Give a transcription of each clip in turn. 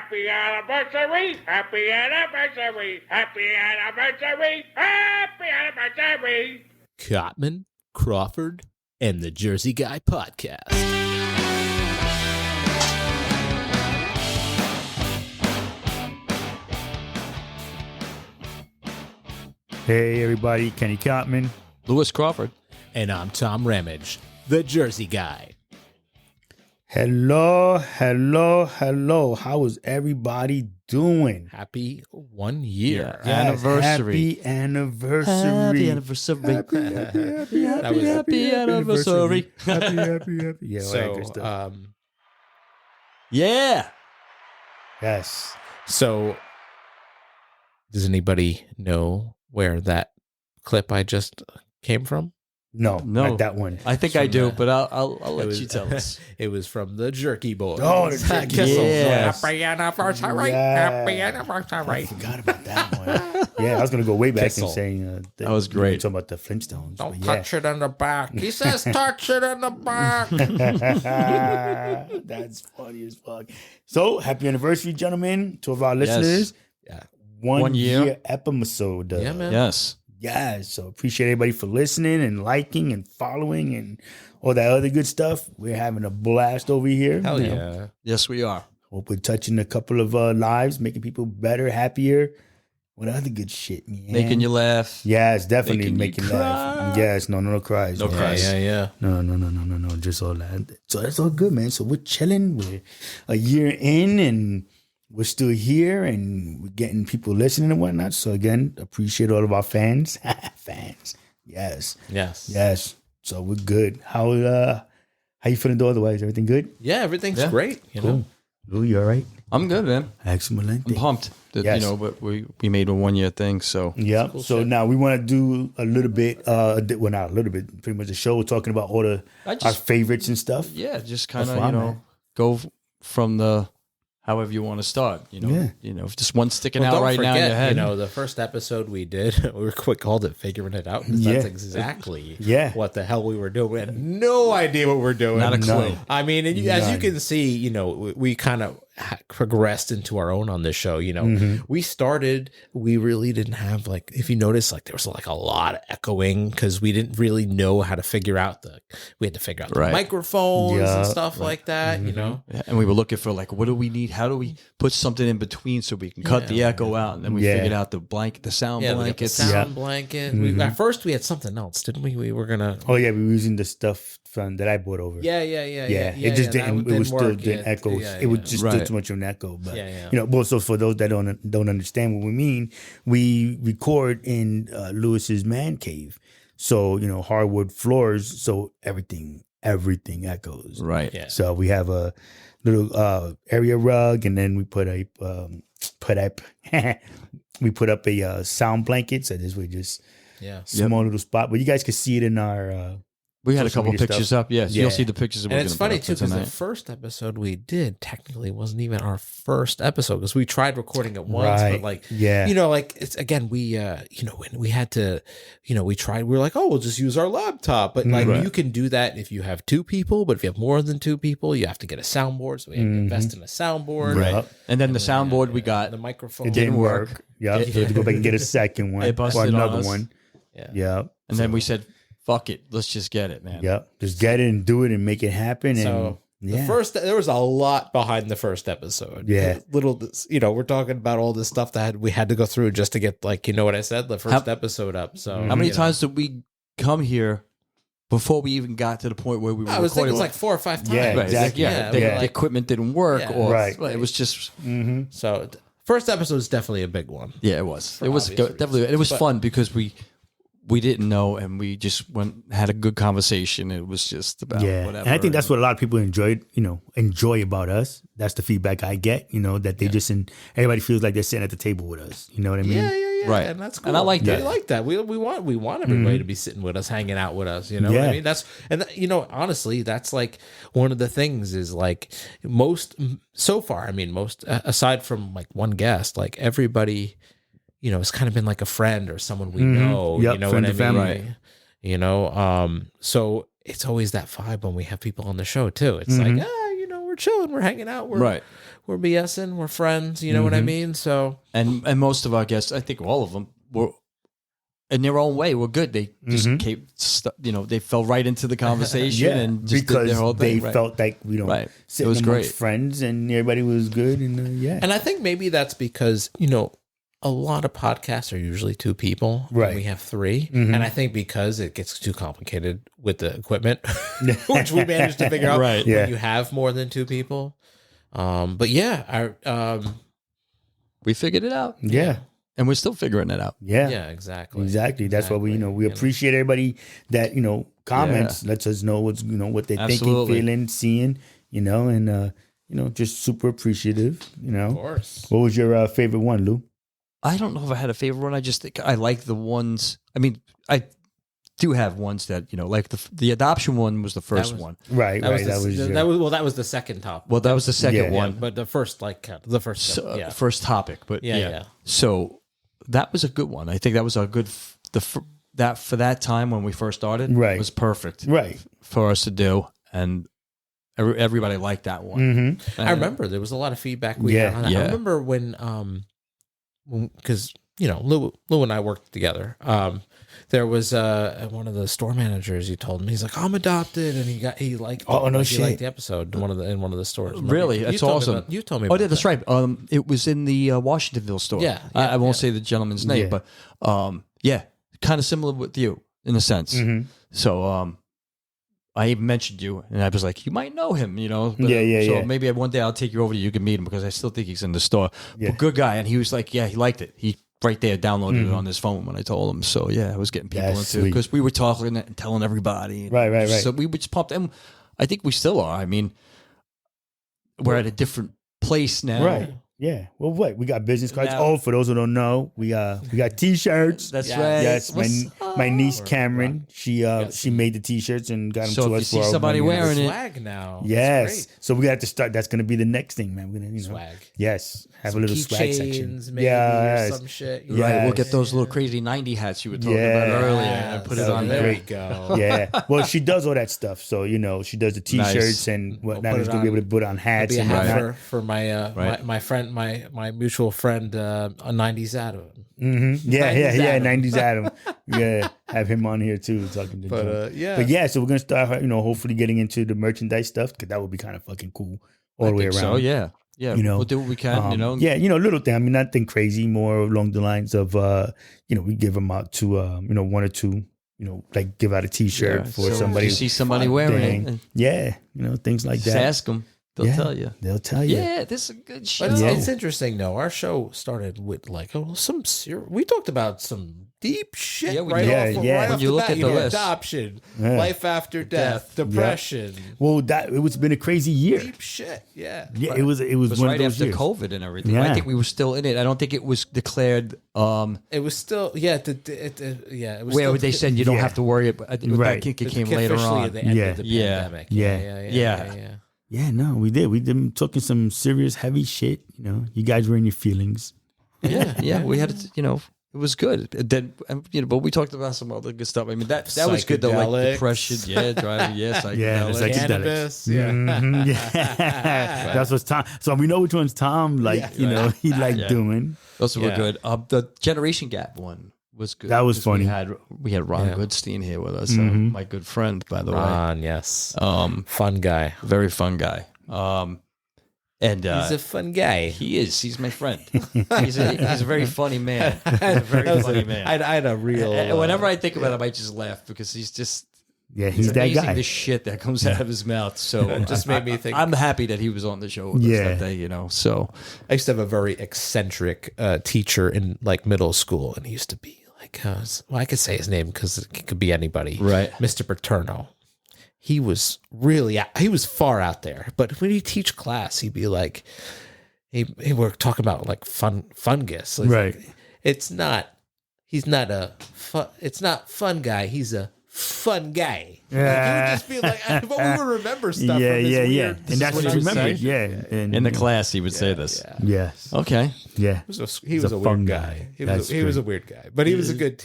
Happy anniversary! Happy anniversary! Happy anniversary! Happy anniversary! Cottman, Crawford, and the Jersey Guy podcast. Hey everybody, Kenny Cottman. Lewis Crawford. And I'm Tom Ramage, the Jersey Guy. Hello. How is everybody doing? Happy 1 year. Yeah. Anniversary. Happy anniversary. Happy anniversary. Happy anniversary. Happy. Yeah, all that So, good stuff. Yeah. Yes. So, does anybody know where that clip I just came from? No, No. not that one. I think I do, but I'll let you tell us. It was from the Jerky Boys. Oh, the Jerky Boys. Yes. Happy anniversary! Yes. Happy I anniversary! forgot about that one. Yeah, I was going to go way back Kissel. and saying That was great. Talking about the Flintstones. Don't but yeah. touch it in the back. He says touch it in the back. That's funny as fuck. So, happy anniversary, gentlemen, to all of our listeners. Yeah. 1 year. year episode. Yeah, man. Yes. Yeah, so appreciate everybody for listening and liking and following and all that other good stuff. We're having a blast over here. Hell You know, yeah. Yes, we are. hope we're touching a couple of lives, making people better, happier. What other good shit, man? Making you laugh. Yes, definitely making you making laugh. cry. Yes, no cries. No man. cries. Yeah. No, just all that. So that's all good, man. So we're chilling. We're a year in and we're still here and we're getting people listening and whatnot. So again, appreciate all of our fans. Fans. Yes. Yes. So we're good. How you feeling though otherwise? Everything good? Yeah, everything's Yeah. great. You know? Lou, you all right? I'm good, man. Excellent. I'm pumped that, Yes. but we made a 1 year thing, so. Yeah. So now we want to do a little bit, well, not a little bit, pretty much a show talking about all our favorites and stuff. Yeah, just kind That's of, fine, man. go from the however you want to start, Yeah. just one sticking Well, out don't right now in forget, your head. you know, the first episode we did, we called it Figuring It Out. 'Cause Yeah. That's exactly Yeah. what the hell we were doing. We had no idea what we were doing. Not a clue. No. I mean, and as you None. can see, you know, we kind of progressed into our own on this show. You know, we started, we really didn't have like, if you notice, like there was like a lot of echoing because we didn't really know how to figure out we had to figure out the Right. microphones Yeah. and stuff like that, you know? Yeah, and we were looking for like, what do we need? How do we put something in between so we can cut the echo out? And then we Yeah. figured out the sound Yeah, we got the blankets. sound blanket. At first we had something else, didn't we? We were going to... Oh yeah, we were using the stuff from that I bought over. Yeah. It just didn't. It was still didn't echo. It was just still too much of an echo. But Yeah. you know, but so for those that don't understand what we mean, we record in Lewis's man cave. So you know, hardwood floors. So everything echoes. Right. Yeah. So we have a little area rug, and then we put up a sound blanket. So this way, just small little spot. But you guys can see it in our. We had a social couple media pictures stuff. up. Yes, Yeah. you'll see the pictures. That And we're it's gonna funny put too up because the tonight. first episode we did technically wasn't even our first episode because we tried recording it once, Right. but like, Yeah. you know, like it's again we, you know, when we had to, you know, we were like, oh, we'll just use our laptop, but like Right. you can do that if you have two people, but if you have more than two people, you have to get a soundboard, so we had to invest in a soundboard, Right. And then the soundboard we got. the microphone, It didn't work. Yeah, so we had to go back and get a second one It or busted on another us. one. Yeah. Yeah. And then we said, "Fuck it, let's just get it, man." Yeah. Just get it and do it and make it happen. So and there was a lot behind the first episode. Yeah. You know, we're talking about all this stuff that we had to go through just to get like, you know what I said, the first episode up. So How many you know. times did we come here before we even got to the point where we were I was thinking recording? it was like 4 or 5 times. Yeah, Right, exactly. Yeah, Yeah. the equipment didn't work, Yeah. or Right. it was just So first episode is definitely a big one. yeah, it was. It was obvious definitely. reasons. It was But- fun because we didn't know, and we just had a good conversation. It was just about whatever. And I think that's what a lot of people enjoy about us. That's the feedback I get, that they everybody feels like they're sitting at the table with us. You know what I mean? Yeah. Right. And that's cool. And I like that. We like that. We want everybody to be sitting with us, hanging out with us. You know what Yeah. I mean? Honestly, that's like one of the things is like most aside from like one guest, like everybody, it's kind of been like a friend or someone we know. Yep, You know friend what I of mean? family. Right. So it's always that vibe when we have people on the show too. It's like, we're chilling, we're hanging out, we're Right. we're BSing, we're friends. You know what I mean? So And most of our guests, I think all of them, were in their own way were good. They just they fell right into the conversation and just because did their whole thing. they felt like Right. sitting It was amongst great. friends and everybody was good and And I think maybe that's because, a lot of podcasts are usually 2 people. Right. And we have 3. And I think because it gets too complicated with the equipment, which we managed to figure out Right. Yeah. when you have more than 2 people. But yeah, We figured it out. yeah. And we're still figuring it out. Yeah. yeah, exactly. Exactly. That's why we appreciate everybody that, comments, lets us know what's, what they're thinking, Absolutely. feeling, seeing, and, just super appreciative, Of course. What was your favorite one, Lou? I don't know if I had a favorite one. I just think I like the ones. I mean, I do have ones that like the adoption one was the first was- one. Right. That right. was the second top. Well, that was the second Yeah. one. But the first First topic, but Yeah. So that was a good one. I think that was a good that for that time when we first started. Right. Was perfect Right. for us to do, and everybody liked that one. Mm-hmm. I remember there was a lot of feedback we Yeah. got on that. Yeah. I remember when because Lou and I worked together. There was one of the store managers. He told me, he's like, I'm adopted, and he liked the episode in one of the stores. Remember? Really, You that's told me awesome. about- you told me. Oh, about yeah, that's that. right. It was in the Washingtonville store. Yeah, I won't yeah. say the gentleman's name, Yeah. but kind of similar with you in a sense. Mm-hmm. So I even mentioned you, and I was like, you might know him, But, Yeah. So maybe one day I'll take you over to you can meet him because I still think he's in the store. Yeah. But good guy, and he was like, yeah, he liked it. He right there downloaded it on his phone when I told him. So yeah, I was getting people That's into it sweet. because we were talking and telling everybody. Right. So we were just pumped, and I think we still are. I mean, we're at a different place now. Right. Yeah. Well, what? We got business cards. Now- Oh, for those who don't know, we got T-shirts. That's Yes. right. Yes, What's my niece up? Cameron, she made the T-shirts and got them So to if us. you see for our somebody money. wearing it- Swag now. That's Yes, great. so we got to start. That's going to be the next thing, man. We're gonna Swag. Yes, have Some a little swag section. keychains, maybe, Yes. or some shit. Yeah. Right, we'll Yes. get those little crazy 90 hats you were talking Yeah. about earlier and put it That on would be there. There great. we go. Yeah. Well, she does all that stuff. So she does the T-shirts Nice. and We'll whatnot. put She's it going to be on- able to put on hats Be a and hat whatnot. for my Right. my friend, my mutual friend, a 90s Adam. Mm-hmm. Yeah, 90s yeah, Adam. 90s Adam. Yeah, have him on here too, talking to John. But yeah, so we're gonna start, hopefully getting into the merchandise stuff because that would be kind of fucking cool all the way around. So yeah. We'll do what we can, Yeah, little thing. I mean, nothing crazy. More along the lines of, we give them out to, one or two, like give out a T-shirt Yeah, for so if somebody. you see somebody wearing thing. it, and Yeah, things like just that. ask them. They'll Yeah, tell you. They'll tell you. Yeah, this is a good show. But Yeah. it's interesting though. Our show started with we talked about some deep shit Yeah, we right did. off. Yeah. Right When off you the look bat, at the list. adoption, Yeah. life after death, depression, Well, it's been a crazy year. deep shit. Yeah, Yeah, it was It was one right of those after years. COVID and everything. Yeah. I think we were still in it. I don't think it was declared It was still it was where still they said you don't Yeah. have to worry. But I think Right. I think it it's came later officially on. at the end Yeah. of the Yeah. pandemic. Yeah. Yeah. Yeah, no, we did. We did talking some serious heavy shit. You guys were in your feelings. Yeah. We had it. It was good. Then but we talked about some other good stuff. I mean that was good though, like Psychedelics. depression. Yeah, driving. Yeah, psychedelics. Yeah, the psychedelics. Cannabis. Yeah. Mhm, yeah. That's what's Tom. So we know which one's Tom. He liked Yeah. doing. Those were Yeah. good. The generation gap one was good. That was 'Cause funny. We had Ron Yeah. Goodstein here with us, Mhm. my good friend, by the Ron, yes, way. fun guy. Very fun guy. And He's a fun guy. he is. He's my friend. He's a very funny man. A very funny man. I had a real. And whenever I think about it, I might just laugh because he's just. Yeah, It's he's that amazing guy. the shit that comes out of his mouth. So It just made me think- I'm happy that he was on the show with Yeah. us that day. So I used to have a very eccentric teacher in like middle school, and he used to be like, I could say his name because it could be anybody, Right. Mr. Paterno. He was far out there, but when he teach class, he'd be like, he we're talking about like fungus, Right. It's not. He's not it's not fun guy. He's a fun guy. Like, Yeah. he would just be like, but we would remember stuff. Yeah, from his yeah, weird, yeah. this And that's is what he you would remember. say. Yeah. And, In the class, he would say this. Yeah. Yes. Okay. Yeah. He was a fun weird guy. guy. He That's was a great. weird guy, but he was a good.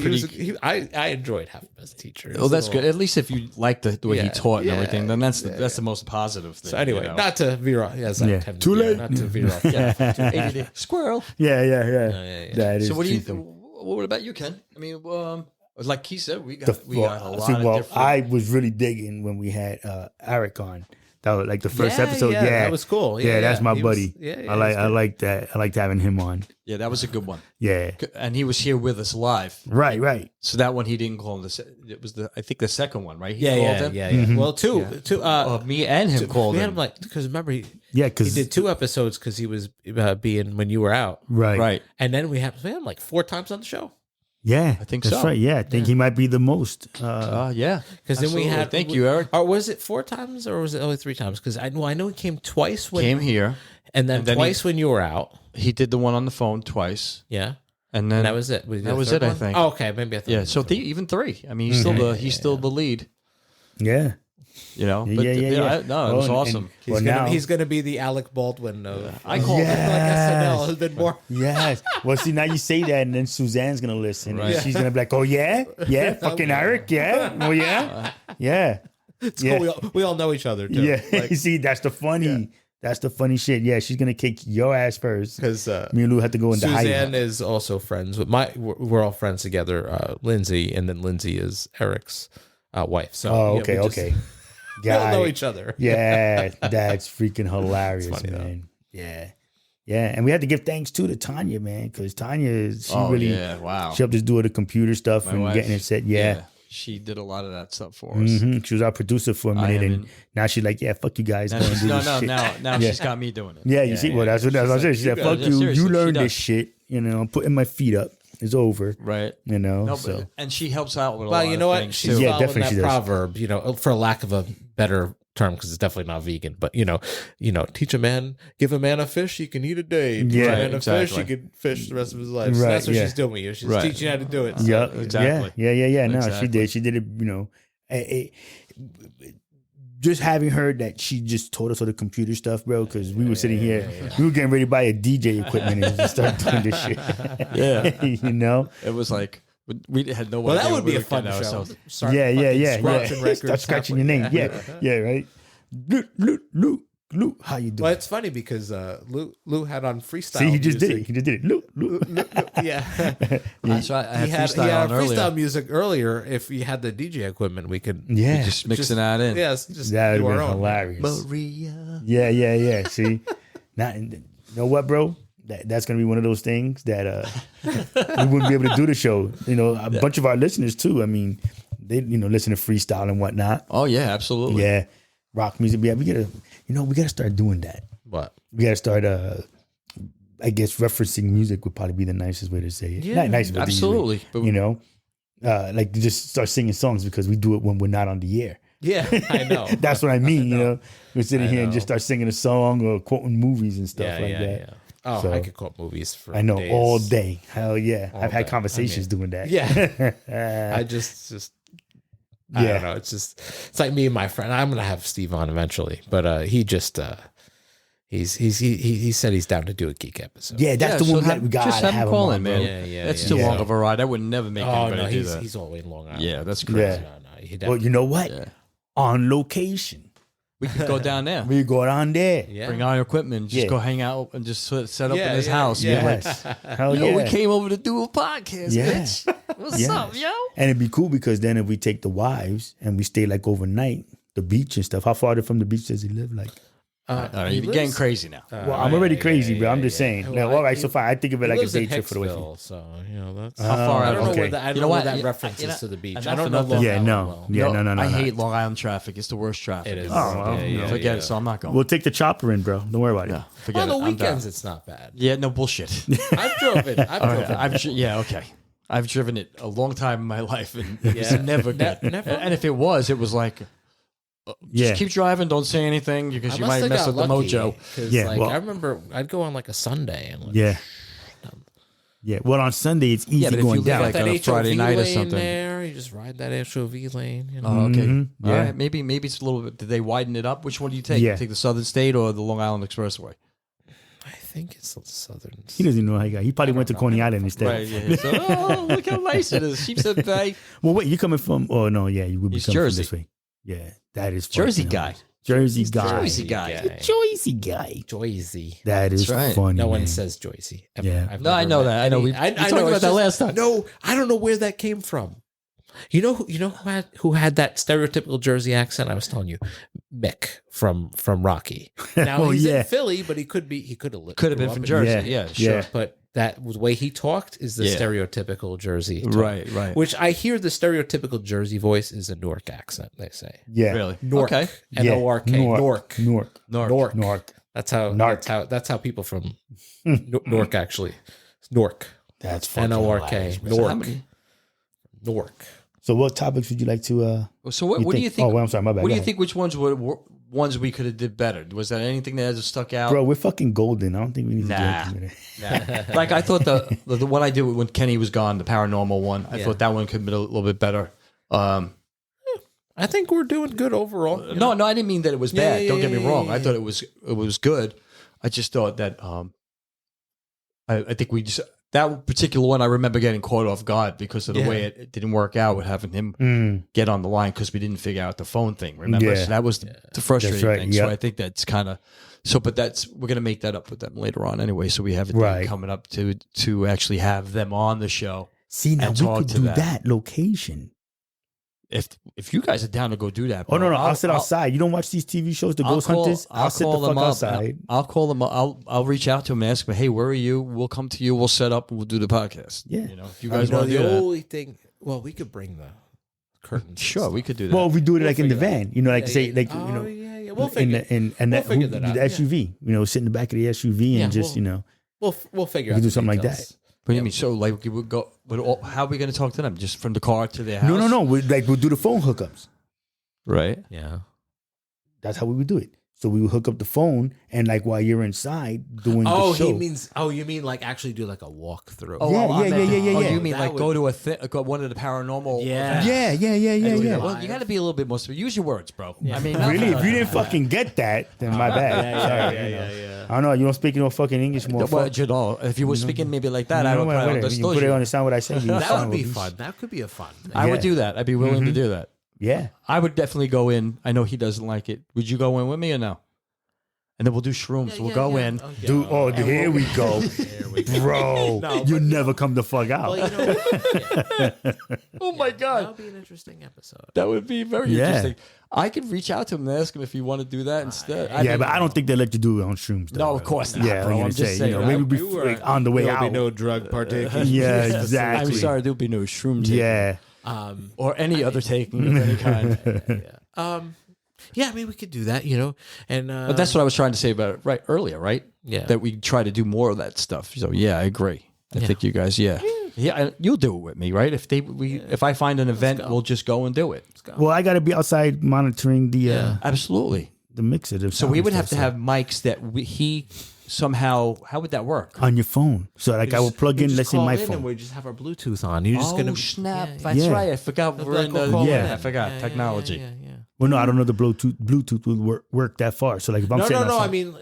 I enjoyed having him as a teacher. Well, that's good. At least if you like the way he Yeah, taught and yeah, everything, then that's the most positive thing. So anyway, you know? not to veer off. Yes, I Yeah. tend Too to, late. Not to veer off. ADD. Squirrel. Yeah. yeah. That is So what do you? true. What about you, Ken? I mean, like he said, we got a lot See, of different. I was really digging when we had Eric on. That was like the first Yeah, episode. yeah, Yeah, that was cool. Yeah, Yeah, that's yeah. my He was- buddy. yeah, yeah, I he's good. like that. I liked having him on. Yeah, that was a good one. Yeah, And he was here with us live. right. So that one he didn't call him. It was I think the second one, right? He Yeah, called yeah, him. yeah. Well, two. Me and him called We had him. him like because remember he Yeah, he because did 2 episodes because he was being when you were out, right. and then we had him like 4 times on the show. Yeah, I think that's so. right. Yeah, I think he might be the most. Yeah. Because then we Absolutely. had. Thank you, Eric. Or was it 4 times or was it only 3 times? Because I know he came twice when Came here. and then then twice when you were out. He did the one on the phone twice, Yeah, and then and that was it. That was it, I think. Oh, okay, maybe I thought. Yeah. So even 3. I mean, he's still the lead. Yeah, You know. Yeah, But yeah. No, it was and- awesome. Well, now he's gonna be the Alec Baldwin of I call him. like SNL has been more. yes. Well, see, now you say that, and then Suzanne's gonna listen, Right. and she's gonna be like, "Oh yeah, fucking Eric, yeah, oh yeah, yeah, It's yeah, cool. We all know each other too. yeah." You see, that's the funny. That's the funny shit. Yeah, she's gonna kick your ass first. Because Me and Lou had to go into Suzanne hiding. is also friends with we're all friends together. Lindsay, and then Lindsay is Eric's wife. So Oh, yeah, okay, we just- okay. We all Got know it. each other. Yeah, that's freaking hilarious, funny, man. Yeah, and we had to give thanks too to Tanya, man, because Tanya, she Oh really, yeah! Wow. she helped us do the computer stuff My and wife, getting it set. Yeah. She did a lot of that stuff for us. She was our producer for a minute, and haven't- now she's like, "Yeah, fuck you guys." Now go and she's, do no, this no, shit." now Yeah. she's got me doing it. Yeah, you see, well, that's what I said. She said, You "Fuck guys- you, yeah, seriously, you she learned does. this shit." You know, I'm putting my feet up. It's over. Right. You know, No, so but, and she helps out with a Well, lot you know of what? things She's too. Yeah, following definitely she that does. proverb. You know, for lack of a better term, because it's definitely not vegan. But teach a man, give a man a fish, he can eat a day. Teach Yeah, a man a fish, he exactly. can fish the rest of his life. So Right, that's what yeah. she's doing with you. She's Right. teaching you how to do it. yeah, exactly. yeah. No, Exactly. she did. She did it. You know, just having her that she just told us all the computer stuff, bro. Because we were sitting here, we were getting ready to buy a DJ equipment and just start doing this shit. Yeah. You know. It was like we had no Well, idea that what would be we a were fun getting show. ourselves- Start Yeah. fucking scratching records Start scratching halfway. your name. Yeah, right. Luke, how you doing? Well, it's funny because Lou had on freestyle. See, he just did it. music. He just did it. Luke. Yeah. That's right. I had he had freestyle on freestyle earlier. music earlier. If we had the DJ equipment, we could Yeah, Just mixing that in. yes, just that do would our have been own. hilarious. Maria. Yeah. See, now you know what, bro? That's gonna be one of those things that we wouldn't be able to do the show. You know, a bunch of our listeners too. I mean, they listen to freestyle and whatnot. Oh yeah, absolutely. Yeah, rock music. Yeah, we gotta start doing that. What? We gotta start. I guess referencing music would probably be the nicest way to say it. Yeah, Not nice, but absolutely. But, like to just start singing songs because we do it when we're not on the air. Yeah, I know. That's what I mean. You know, we're sitting I here and know. just start singing a song or quoting movies and stuff like that. Yeah. Oh, So- I could quote movies for I know days. all day. Hell yeah, All I've had day. conversations doing that. Yeah. I just I Yeah. don't know. It's like me and my friend. I'm gonna have Steve on eventually, but he just he said he's down to do a geek episode. Yeah, that's the one so that we got just to have have him call on, in, bro. man. Yeah, That's yeah, too yeah. long of a ride. I would never make Oh anybody no, do that. he's all the way in Long Island. Yeah, that's Yeah. crazy. No, Well, you know what? Yeah. On location, We could go down there. we go down there. yeah. Bring our equipment, just Yeah. go hang out and just set up Yeah, in his yeah, house. yeah. Be like, Yes, hell yo, yeah. we came over to do a podcast, Yeah. bitch. What's Yes. up, yo? And it'd be cool because then if we take the wives and we stay like overnight, the beach and stuff. How far from the beach does he live? Like, All right, he you're lives- getting crazy now. well, I'm already crazy, bro. I'm just saying. Well, Now, all right, he- so fine. I think of it he like a lives in day trip for the way. Hicksville, so that's How far I out? don't know okay. where that. I don't You know know where what? that You- reference you know- is to the beach. enough I don't of know. nothing. Long Yeah, Island no. well. Yeah, no. I hate Long Island traffic. It's the worst traffic. It is. Oh, well, yeah, Forget yeah. it. So I'm not going. We'll take the chopper in, bro. Don't worry about it. Yeah, forget On it. the I'm weekends, down. it's not bad. Yeah, no bullshit. I've driven. Okay. I've driven it a long time in my life, and it was Yeah. never good. Never? And if it was like, just Yeah. keep driving, don't say anything because you might mess with the mojo. Because Yeah, like well- I remember I'd go on like a Sunday and like, Yeah. Yeah. Well, on Sunday it's easy but if you going live down. like on a Friday night or lane something. there, you just ride that HOV lane. You know? Oh, okay. Mhm. All Yeah. right. Maybe it's a little bit. Did they widen it up? Which one do you take? Yeah. You take the Southern State or the Long Island Expressway? I think it's the southern. He doesn't know how he got. He probably went to Coney Island instead. Right. Yeah. So, oh, look how nice it is. Sheepshead Bay. Well, wait, you coming from? Oh no, yeah, you would be He's coming Jersey. from this way. Yeah, that is Jersey fucking guy. hilarious. Jersey guy. Jersey guy. Jersey guy. Joyzy. That is That's right. funny. No man. one says Joyzy. Yeah. I've No, I never know met that. I know. We I talked know, about it's that just- last time. No, I don't know where that came from. You know who had that stereotypical Jersey accent? I was telling you, Mick from Rocky. Now Oh, he's yeah. in Philly, but he could have lived. Could have been grew from up in- Jersey. Yeah. Yeah. Sure. Yeah. But that was the way he talked is the Yeah. stereotypical Jersey talk. Right. Right. Which I hear the stereotypical Jersey voice is a Newark accent, they say. Yeah. Really? Newark. Okay. N-O-R-K. Newark. Newark. North. Newark. That's how Narc. that's how people from Newark actually. It's Newark. That's fucking N-O-R-K. hilarious, man. So how Newark. many- Newark. So, what topics would you like to? So what do you think? Oh, well, I'm sorry, my bad. What do Go you ahead. think? Which ones were ones we could have did better? Was there anything that has stuck out? Bro, we're fucking golden. I don't think we need to do Nah. anything with it. Nah. Like I thought the one I did when Kenny was gone, the paranormal one. I Yeah. thought that one could have been a little bit better. I think we're doing good overall. you No, know? I didn't mean that it was Yeah, bad. Don't get me yeah, wrong. yeah, I thought it was good. I just thought that I think we just that particular one I remember getting caught off guard because of the Yeah. way it didn't work out with having him get on the line because we didn't figure out the phone thing. Remember, Yeah. so that was the frustrating right, thing. yep. So I think that's kind of but we're gonna make that up with them later on anyway. So we have a Right. thing coming up to actually have them on the show. See, now And we talk could to do that. that location. If you guys are down to go do that, Oh no, bro, no, I'll sit outside. You don't watch these TV shows, The Ghost Hunters? I'll sit the call fuck them up. outside. I'll call them up. I'll reach out to them and ask them, hey, where are you? We'll come to you. We'll set up and we'll do the podcast. Yeah. You know, if you guys You know, want to the do that. only thing. Well, we could bring the curtains. Sure, we could do that. Well, if we do it like in the figure van, you know, like say, like Oh, you know, yeah. We'll in figure. the and we'll that, figure that out, the SUV, you know, sit in the back of the SUV and Yeah, just we'll- We'll figure we out. could do the something like details. What do you mean? So, like, we would go. But how are we going to talk to them? Just from the car to their house? no. We'll do the phone hookups. Right. Yeah. That's how we would do it. So we would hook up the phone and like while you're inside doing Oh, the show. he means. Oh, you mean like actually do like a walkthrough? Yeah, I yeah, meant- yeah, yeah, Oh, yeah. you mean That like would- go to go one of the paranormal? Yeah. events? Yeah. Well, you got to be a little bit more. Use your words, bro. I mean, Really? If you didn't fucking get that, then my bad. Sorry, you know. I don't know. You don't speak no fucking English more. Well, you know, if you were speaking maybe like that, I don't whatever. You understand put it you. on the sound what I say. That would be fun. That could be a fun. I would Yeah. do that. I'd be willing to do that. Yeah. I would definitely go in. I know he doesn't like it. Would you go in with me or no? And then we'll do shrooms. We'll go in. Dude, here we go. Bro, No, you but- never come the fuck out. Well, you know, Oh my that god, would be an interesting episode. that would be very Yeah. interesting. I could reach out to him and ask him if he want to do that instead. Yeah, but I don't think they let you do it on shrooms. Though, No, of course not, Yeah, bro. I'm I'm gonna just say, saying, you know, maybe You were- like, on the way There'll out. be no drug partaking. Yeah, I'm exactly. sorry, there'll be no shroom taking Yeah. or any other taking of any kind. Yeah, I mean, we could do that, you know, and But that's what I was trying to say about it right earlier, right? Yeah. That we try to do more of that stuff. So yeah, I agree. I think you guys, yeah, and you'll do it with me, right? If I find an event, we'll just go and do it. Well, I got to be outside monitoring the Absolutely. the mixer. The So we sound would have to stuff, have mics that he somehow. How would that work? on your phone. So like I will plug in, let's say my and phone. we just have our Bluetooth on. You're just Oh gonna snap! Yeah, That's Yeah. right. I forgot we're Like, in we'll the. call Yeah. it in. I forgot technology. Yeah. Well, no, I don't know the Bluetooth will work that far. So like if I'm No. sitting I outside- mean,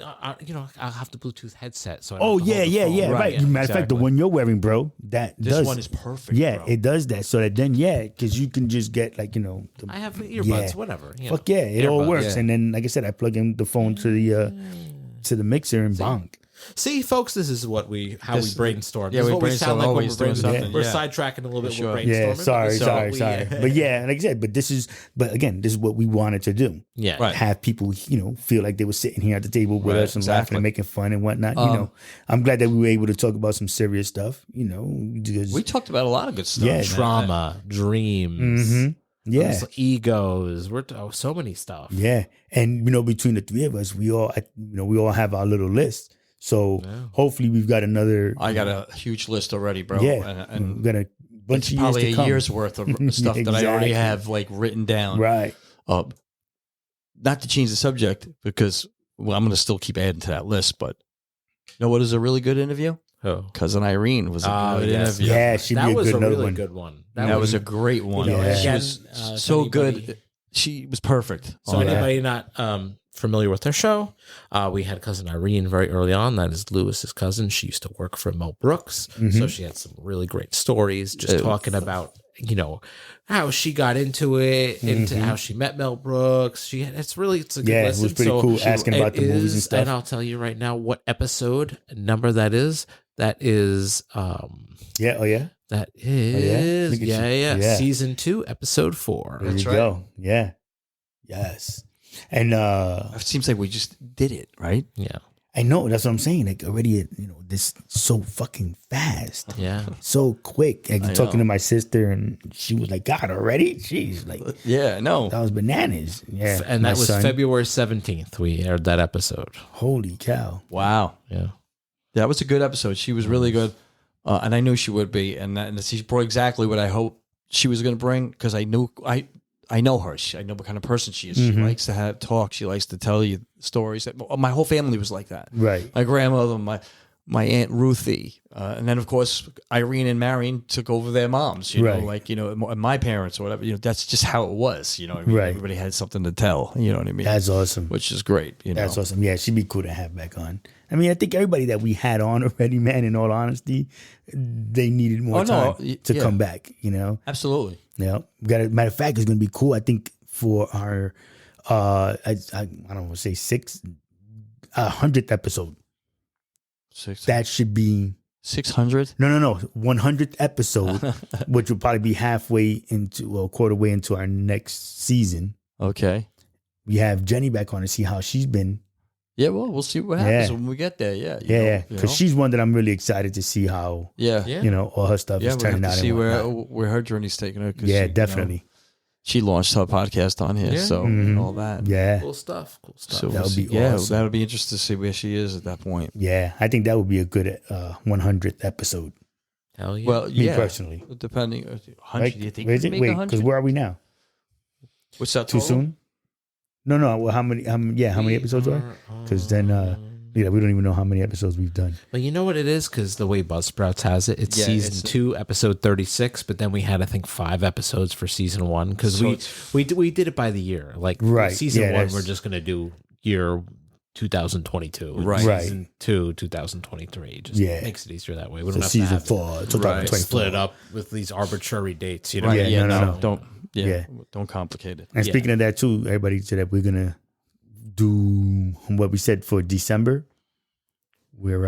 you know, I'll have the Bluetooth headset. So I Oh don't have to yeah, hold the phone. right. Right, Matter of fact, the exactly. one you're wearing, bro, that This does. one is perfect. Yeah, bro. it does that. So that then because you can just get like the, I have earbuds, Yeah. whatever. You fuck know. yeah, it all Earbuds, works. yeah. And then like I said, I plug in the phone to the mixer and bonk. See, folks, this is what we brainstorm. Yeah, This is we what brainstorm sound like when always we're doing brainstorming. something, We're yeah. sidetracking a little bit. Sure. We're Yeah, brainstorming. sorry. So But yeah, like I said, but again, this is what we wanted to do. Yeah. Right. Have people, feel like they were sitting here at the table with Right, us and laughing exactly. and making fun and whatnot. I'm glad that we were able to talk about some serious stuff. Because We talked about a lot of good stuff. Yeah, man. Trauma, dreams, yeah, egos. So many stuff. yeah, and between the three of us, we all have our little list. So hopefully we've got another. I got a huge list already, bro. Yeah, and we've got a bunch it's of years probably to a come. year's worth of stuff that I already Exactly. have like written down. Right. Not to change the subject because I'm going to still keep adding to that list, but know what is a really good interview? Oh. Cousin Irene was a good yes. interview. Yeah, she'd That be a was good a another really one. good one. That was a great one. You know, Yeah. She again, was if so anybody- good. She was perfect. So on that. anybody not familiar with their show, we had cousin Irene very early on. That is Lewis's cousin. She used to work for Mel Brooks, so she had some really great stories. Just talking about how she got into it, into how she met Mel Brooks. It's a good Yeah, listen. it was pretty cool asking about the movies and stuff. And I'll tell you right now what episode number that is. That is Yeah, oh yeah. that is Look at you. Yeah. season 2, episode 4. There you right. go. Yeah. Yes. And It seems like we just did it, right? Yeah. I know, that's what I'm saying. Like already, this so fucking fast. Yeah. So quick. Like I talking know. to my sister and she was like, God, already? Jeez, like Yeah, no. that was bananas. Yeah. And My that was son, February 17th. We aired that episode. Holy cow. Wow. Yeah. That was a good episode. She was really good. And I knew she would be. And she brought exactly what I hoped she was going to bring because I know her. I know what kind of person she is. She likes to have talk. She likes to tell you stories. My whole family was like that. Right. My grandmother, my Aunt Ruthie, and then of course Irene and Marion took over their moms. Right. And my parents or whatever. That's just how it was. Right. Everybody had something to tell. You know what I mean? That's awesome. Which is great. That's awesome. Yeah, she'd be cool to have back on. I mean, I think everybody that we had on already, man, in all honesty, they needed more time to come back, Absolutely. Yeah. Matter of fact, it's going to be cool. I think for our, I don't want to say 100th episode, that should be 600. No, 100th episode, which will probably be quarter way into our next season. Okay. We have Jenny back on to see how she's been. Yeah, well, we'll see what happens Yeah. when we get there. Yeah. Yeah, because she's one that I'm really excited to see how, Yeah. all her stuff Yeah, is we have turning to out. see and whatnot. where her journey's taking her. 'cause Yeah, she, definitely. she launched her podcast on here, Yeah. so and all that. Yeah. Cool stuff. Cool stuff. So That would be yeah, awesome. that'll be interesting to see where she is at that point. Yeah, I think that would be a good 100th episode. Hell yeah. Well, Me yeah, personally. depending. 100, Right? do you think Where you is can it? make Wait, 100? because where are we now? What's that? Too total? soon? No. Well, how many episodes are? Because then, we don't even know how many episodes we've done. But you know what it is? Because the way Buzzsprouts has it, it's Yeah, season it's- 2, episode 36. But then we had, I think, 5 episodes for season 1 because So we did it by the year. Like Right, season yeah, 1, that's- we're just gonna do year 2022. and Right. Season 2, 2023. Just Yeah. makes it easier that way. We So don't have season to have 4, it 2024. split it up with these arbitrary dates. You know? Right? Yeah, Yeah, no, no, no. don't. Yeah. Don't complicate it. And Yeah. speaking of that too, everybody said that we're gonna do what we said for December. We're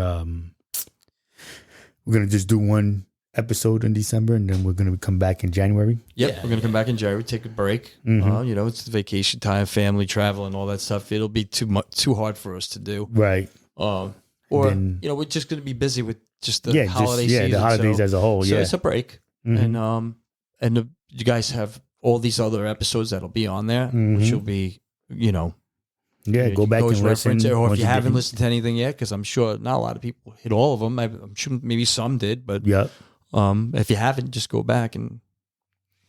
gonna just do one episode in December, and then we're gonna come back in January. Yep, Yeah, we're gonna come back in January, take a break. It's vacation time, family travel, and all that stuff. It'll be too hard for us to do. Right. Or Then- we're just gonna be busy with just the Yeah. holiday Just, season. the holidays so, as a whole. so Yeah. it's a break, Mhm. and you guys have all these other episodes that'll be on there, Mhm. which will be Yeah. you Go back always and listen. reference it, or if once you get haven't in. listened to anything yet, because I'm sure not a lot of people hit all of them. I'm sure maybe some did, but Yep. if you haven't, just go back and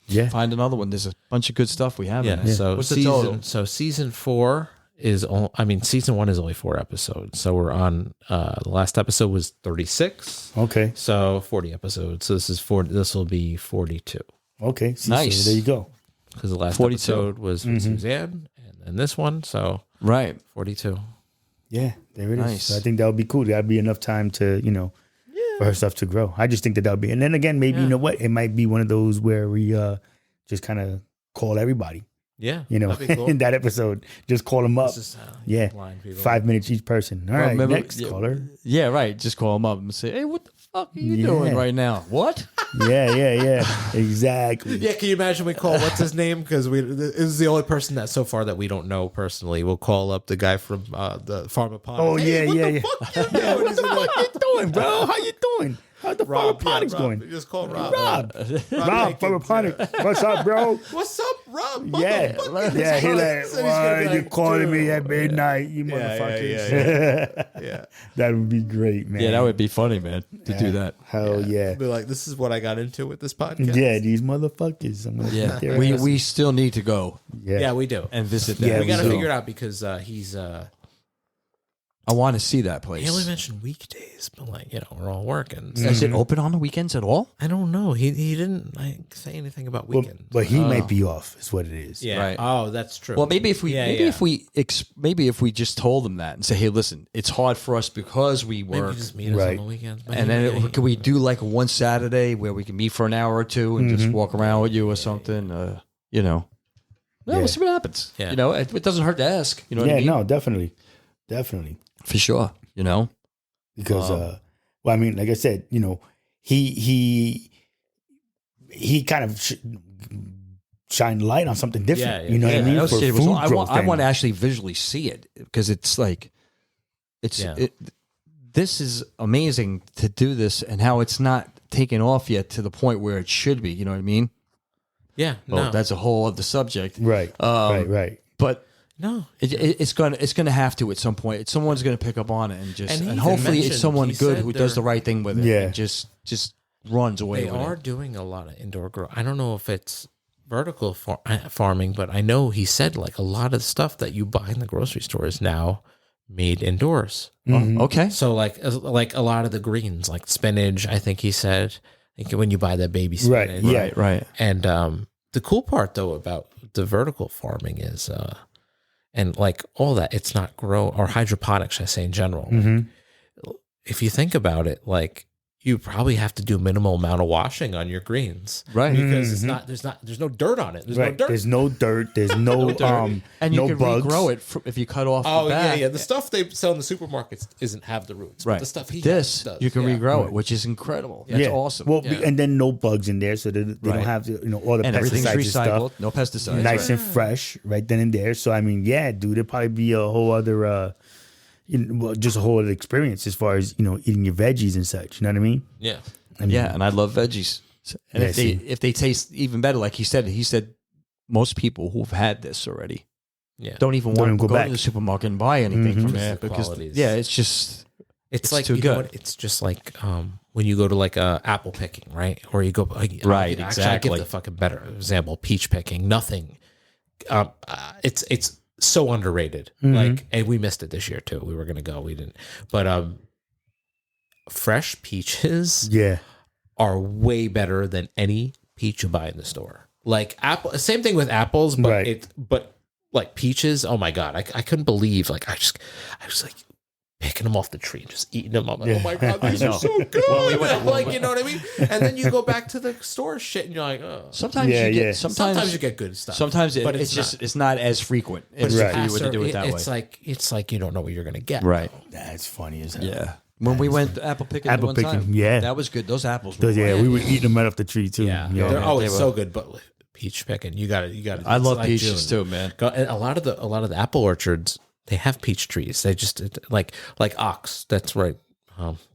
Yeah. find another one. There's a bunch of good stuff we have. Yeah. in there. So What's the total? season 4 is season 1 is only 4 episodes. So we're on the last episode was 36. Okay. So 40 episodes. So this will be 42. Okay. See, Nice. So there you go. Because the last 42. episode was with Suzanne and then this one. So Right. 42. Yeah. There it is. Nice. So I think that would be cool. That'd be enough time to for her stuff to grow. I just think that would be. And then again, maybe you know what? It might be one of those where we just kind of call everybody. Yeah. That'd be cool. In that episode, just call them up. This is how Yeah. blind people- 5 minutes each person. All right, remember- next yeah. caller. Yeah, right. Just call them up and say, "Hey, what the fuck are you Yeah. doing right now? What?" Yeah. Exactly. Yeah, can you imagine we call what's his name? Because this is the only person that so far that we don't know personally. We'll call up the guy from the Pharmaponics. Oh, yeah. Fuck you doing? What you doing, bro? How you doing? How's the Pharmaponics going? Just call Rob. Rob, Jenkins, Pharmaponics. What's up, bro? What's up, Rob? Yeah, Motherfucker. he like, Said he's gonna be why you like, calling me dude. at midnight, you motherfuckers? Yeah. That would be great, man. Yeah, that would be funny, man, to do that. Hell yeah. Be like, this is what I got into with this podcast. Yeah, these motherfuckers. I'm gonna Yeah, sit there we and- we still need to go Yeah, we do. and visit them. Yeah, We got to do. figure it out because he's I want to see that He place. only mentioned weekdays, but like, we're all working. So Is it open on the weekends at all? I don't know. He didn't like say anything about Well, weekends. but he might be off. Is what it is. yeah. Right. Oh, that's true. Well, maybe if we maybe if we just told them that and say, hey, listen, it's hard for us because we maybe work, just meet us Right. on the weekends. But and then can we do like one Saturday where we can meet for an hour or two and just walk around with you or something? Well, we'll see what happens. Yeah. It doesn't hurt to ask. You know what I mean? No, definitely, For sure. because well, I mean, like I said, he kind of shine light on something different. Yeah, you know what I mean? I, For was, food I growth want to and- actually visually see it because it's like Yeah. this is amazing to do this and how it's not taken off yet to the point where it should be. You know what I mean? yeah, Well, no, that's a whole other subject. right, right. But no. it's gonna have to at some point. Someone's gonna pick up on it and just And he and even hopefully it's mentioned- someone he good said who does the they're- right thing with it. Yeah. And just runs away. They with are it. doing a lot of indoor grow. I don't know if it's vertical farming, but I know he said like a lot of stuff that you buy in the grocery store is now made indoors. Mhm. Okay. So like a lot of the greens, like spinach, I think he said, I think when you buy that baby Right, spinach. yeah. Right. And the cool part though about the vertical farming is and like all that, it's not grow or hydroponics, I say in general. Mhm. If you think about it, like you probably have to do minimal amount of washing on your greens. Right. Because it's not there's no dirt on it. There's Right. no dirt. There's no dirt. There's no And you no can bugs. regrow it if you cut off. Oh the back. yeah. The stuff they sell in the supermarkets isn't have the roots. Right. But the stuff he this does, you can yeah. regrow it, which is incredible. That's awesome. Well, Yeah. and then no bugs in there, so they Right. don't have all the and everything's pesticides and recycled. stuff. No pesticides. Nice and fresh, right then and there. So I mean, yeah, dude, it'd probably be a whole other, just a whole other experience as far as eating your veggies and such. You know what I mean? Yeah. I mean, Yeah, and I love veggies. And Yeah, if they taste even better, like he said most people who've had this already Yeah. don't even Don't want even to go go back. to the supermarket and buy anything from Just there the because qualities. it's just It's like too you know good. what? It's just like when you go to like apple picking, right? Or you go Right, Actually, I exactly. give the fucking better example. Peach picking, nothing. It's so underrated. Like, and we missed it this year too. We were gonna go, we didn't. But fresh peaches yeah, are way better than any peach you buy in the store. Like apple, same thing with apples, but Right. but like peaches. Oh my god, I couldn't believe. Like I was like picking them off the tree and just eating them. I'm like, Yeah. oh my god, these are so good. Like you know what I mean? And then you go back to the store shit, and you're like, oh. sometimes Yeah, you get yeah. Sometimes you get good stuff. sometimes but it's not as frequent as Right. if you were to do it that it's way. it's like you don't know what you're gonna get. Right. that's funny as hell. Yeah. When we went apple picking Apple one picking, time, yeah. that was good. Those apples were Those, yeah, great. we were eating them right off the tree too. Yeah, yeah. they're always they were- so good. But peach picking, you got to. I love peaches too, man. And a lot of the apple orchards, they have peach trees. They just like Ox. That's right.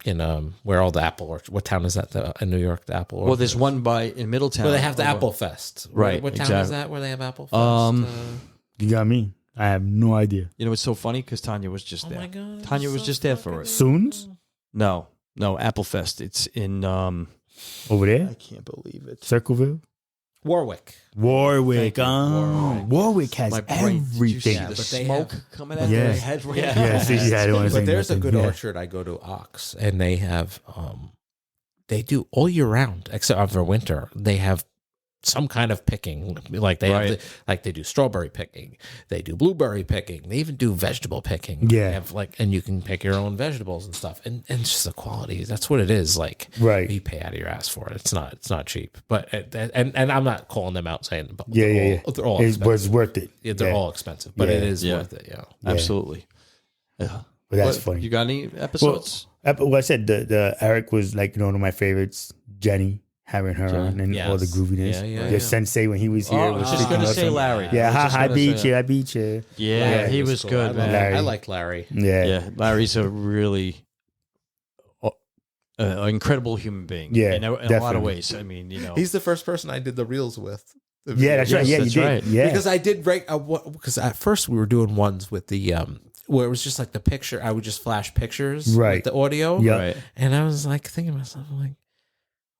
In where all the apple orchard. What town is that? In New York, the apple. Well, there's one in Middletown. where they have the over- Apple Fest. Right, What town is exactly. that? Where they have Apple Fest? You got me. I have no idea. You know, it's so funny because Tanya was just there. my God, Tanya that's was so just there for it. Soon's No, Apple Fest. It's in. over there, I can't believe it. Circleville, Warwick. Warwick. Thank you, Warwick has My brain. Did you see everything. the but they smoke have- coming out Yeah. their head? Right Yeah. now? Yeah, see, yeah, I don't want to say But there's a nothing. good Yeah. orchard. I go to Ox, and they have they do all year round except for winter. They have some kind of picking, like they Right. have like they do strawberry picking, they do blueberry picking, they even do vegetable picking. Yeah. They have and you can pick your own vegetables and stuff, and it's just the quality. That's what it is. Like Right. you pay out of your ass for it. It's not cheap. But and I'm not calling them out saying, but Yeah, they're all, they're all It's, but it's expensive. worth it. Yeah, they're Yeah. all expensive, but Yeah. it is Yeah. worth it. Yeah. Absolutely. Yeah. But that's What, funny. You got any episodes? Well, I said the Eric was like one of my favorites. Jenny, having her on, and all the Yes. grooviness. Yeah, Your yeah. sensei when he was here Oh, I was was just speaking gonna say awesome. Larry. Yeah, I was just I gonna beat say you. that. I beat you. Yeah, he was cool. good, man. Larry. I like Larry. Yeah, Yeah, Larry's a really incredible human being. Yeah, in a lot of definitely. ways. I mean, He's the first person I did the reels with. yeah, that's right. Yes, Yeah, that's you did. right. Yeah, Because I did break because at first we were doing ones with the where it was just like the picture. I would just flash pictures Right. with the audio. Yeah. Right. And I was like thinking to myself, I'm like,